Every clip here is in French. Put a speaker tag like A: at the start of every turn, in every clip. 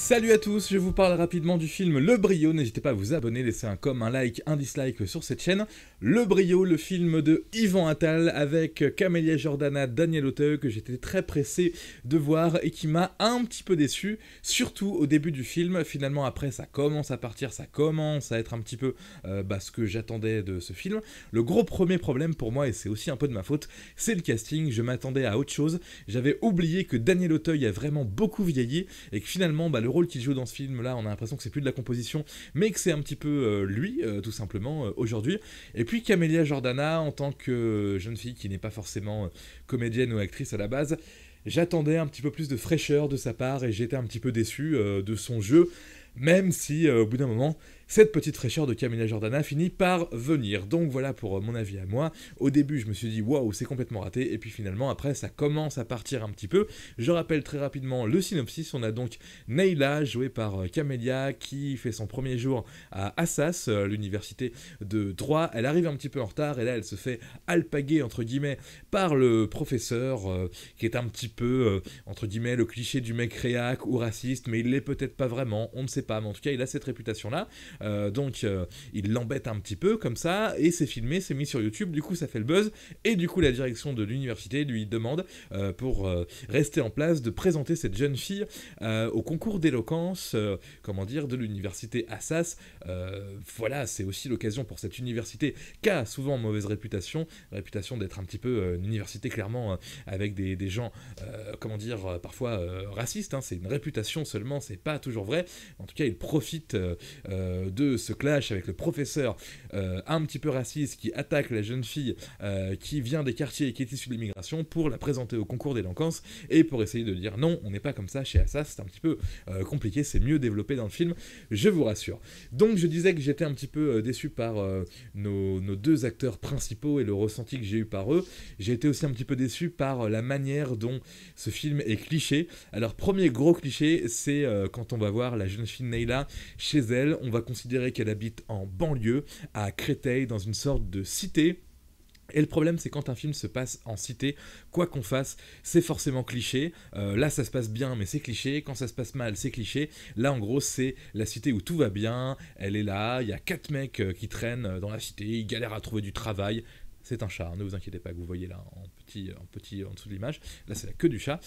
A: Salut à tous, je vous parle rapidement du film Le Brio, n'hésitez pas à vous abonner, laisser un com, un like, un dislike sur cette chaîne. Le Brio, le film de Yvan Attal avec Camélia Jordana, Daniel Auteuil, que j'étais très pressé de voir et qui m'a un petit peu déçu, surtout au début du film. Finalement après ça commence à partir, ça commence à être un petit peu ce que j'attendais de ce film. Le gros premier problème pour moi, et c'est aussi un peu de ma faute, c'est le casting. Je m'attendais à autre chose, j'avais oublié que Daniel Auteuil a vraiment beaucoup vieilli et que finalement le rôle qu'il joue dans ce film là, on a l'impression que c'est plus de la composition mais que c'est un petit peu lui tout simplement aujourd'hui. Et puis Camélia Jordana en tant que jeune fille qui n'est pas forcément comédienne ou actrice à la base, j'attendais un petit peu plus de fraîcheur de sa part et j'étais un petit peu déçu de son jeu, même si au bout d'un moment cette petite fraîcheur de Camélia Jordana finit par venir. Donc voilà pour mon avis à moi. Au début je me suis dit waouh, c'est complètement raté, et puis finalement après ça commence à partir un petit peu. Je rappelle très rapidement le synopsis. On a donc Neyla jouée par Camélia qui fait son premier jour à Assas, l'université de droit. Elle arrive un petit peu en retard et là elle se fait alpaguer entre guillemets par le professeur qui est un petit peu entre guillemets le cliché du mec réac ou raciste, mais il l'est peut-être pas vraiment, on ne sait pas, mais en tout cas il a cette réputation là. Donc il l'embête un petit peu comme ça, et c'est filmé, c'est mis sur YouTube, du coup ça fait le buzz, et du coup la direction de l'université lui demande pour rester en place de présenter cette jeune fille au concours d'éloquence comment dire, de l'université Assas. Voilà, c'est aussi l'occasion pour cette université qui a souvent mauvaise réputation d'être un petit peu une université clairement avec des gens comment dire, parfois racistes, hein. C'est une réputation seulement, c'est pas toujours vrai. En tout cas il profite de ce clash avec le professeur un petit peu raciste qui attaque la jeune fille qui vient des quartiers et qui est issue de l'immigration pour la présenter au concours d'éloquence et pour essayer de dire non, on n'est pas comme ça chez Assas. C'est un petit peu compliqué, c'est mieux développé dans le film, je vous rassure. Donc je disais que j'étais un petit peu déçu par nos deux acteurs principaux et le ressenti que j'ai eu par eux. J'ai été aussi un petit peu déçu par la manière dont ce film est cliché. Alors premier gros cliché, c'est quand on va voir la jeune fille Neyla chez elle, on va considérer qu'elle habite en banlieue, à Créteil, dans une sorte de cité. Et le problème, c'est quand un film se passe en cité, quoi qu'on fasse, c'est forcément cliché. Là, ça se passe bien, mais c'est cliché. Quand ça se passe mal, c'est cliché. Là, en gros, c'est la cité où tout va bien. Elle est là, il y a 4 mecs qui traînent dans la cité, ils galèrent à trouver du travail. C'est un chat, hein, ne vous inquiétez pas, que vous voyez là en petit en dessous de l'image. Là, c'est que du chat.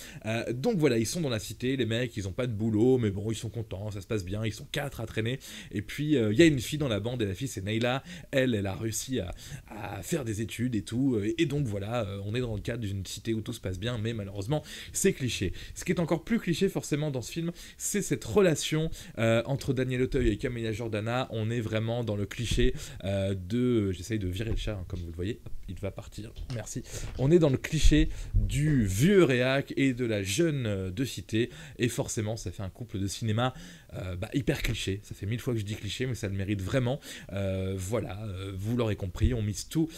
A: Donc voilà, ils sont dans la cité, les mecs, ils ont pas de boulot, mais bon, ils sont contents, ça se passe bien, ils sont 4 à traîner. Et puis, il y a une fille dans la bande, et la fille, c'est Neyla. Elle a réussi à faire des études et tout. Et donc voilà, on est dans le cadre d'une cité où tout se passe bien, mais malheureusement, c'est cliché. Ce qui est encore plus cliché, forcément, dans ce film, c'est cette relation entre Daniel Auteuil et Camélia Jordana. On est vraiment dans le cliché j'essaye de virer le chat, hein, comme vous le voyez. Hop, il va partir, merci. On est dans le cliché du vieux réac et de la jeune de cité, et forcément ça fait un couple de cinéma hyper cliché. Ça fait 1000 fois que je dis cliché, mais ça le mérite vraiment. Voilà, vous l'aurez compris, on mise tout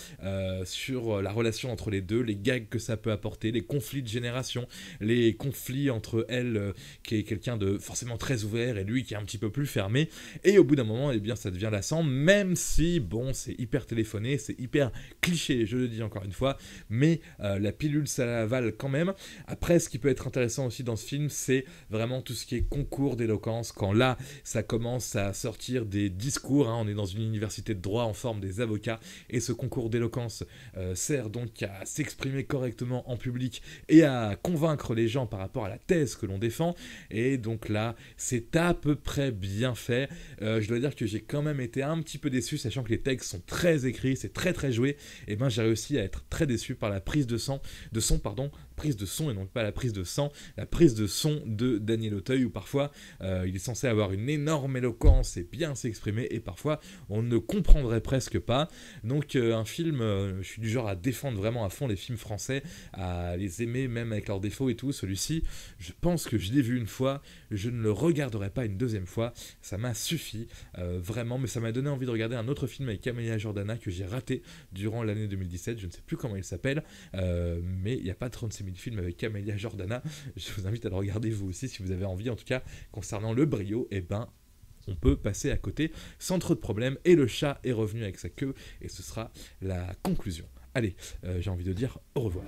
A: sur la relation entre les deux, les gags que ça peut apporter, les conflits de génération, les conflits entre elle qui est quelqu'un de forcément très ouvert et lui qui est un petit peu plus fermé, et au bout d'un moment, eh bien ça devient lassant, même si bon, c'est hyper téléphoné, c'est hyper cliché, je le dis encore une fois, mais la pilule ça l'avale quand même. Après, ce qui peut être intéressant aussi dans ce film, c'est vraiment tout ce qui est concours d'éloquence, quand là ça commence à sortir des discours, hein. On est dans une université de droit, en forme des avocats, et ce concours d'éloquence sert donc à s'exprimer correctement en public et à convaincre les gens par rapport à la thèse que l'on défend. Et donc là c'est à peu près bien fait. Je dois dire que j'ai quand même été un petit peu déçu, sachant que les textes sont très écrits, c'est très très joué. Et ben j'ai réussi à être très déçu par la prise de son prise de son et non pas la prise de sang, la prise de son de Daniel Auteuil, où parfois il est censé avoir une énorme éloquence et bien s'exprimer, et parfois on ne comprendrait presque pas. Donc un film, je suis du genre à défendre vraiment à fond les films français, à les aimer même avec leurs défauts et tout. Celui-ci, je pense que je l'ai vu une fois, je ne le regarderai pas une deuxième fois, ça m'a suffi vraiment, mais ça m'a donné envie de regarder un autre film avec Camélia Jordana que j'ai raté durant l'année 2017, je ne sais plus comment il s'appelle, mais il n'y a pas 36 000 films avec Camélia Jordana. Je vous invite à le regarder vous aussi si vous avez envie. En tout cas, concernant Le Brio, eh ben on peut passer à côté sans trop de problèmes, et le chat est revenu avec sa queue, et ce sera la conclusion. Allez, j'ai envie de dire au revoir.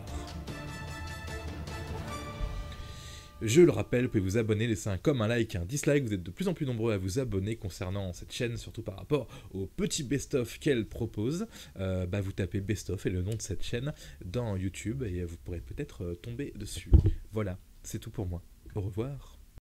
A: Je le rappelle, vous pouvez vous abonner, laisser un comme, un like, un dislike. Vous êtes de plus en plus nombreux à vous abonner concernant cette chaîne, surtout par rapport au petit best-of qu'elle propose. Vous tapez best-of et le nom de cette chaîne dans YouTube et vous pourrez peut-être tomber dessus. Voilà, c'est tout pour moi. Au revoir.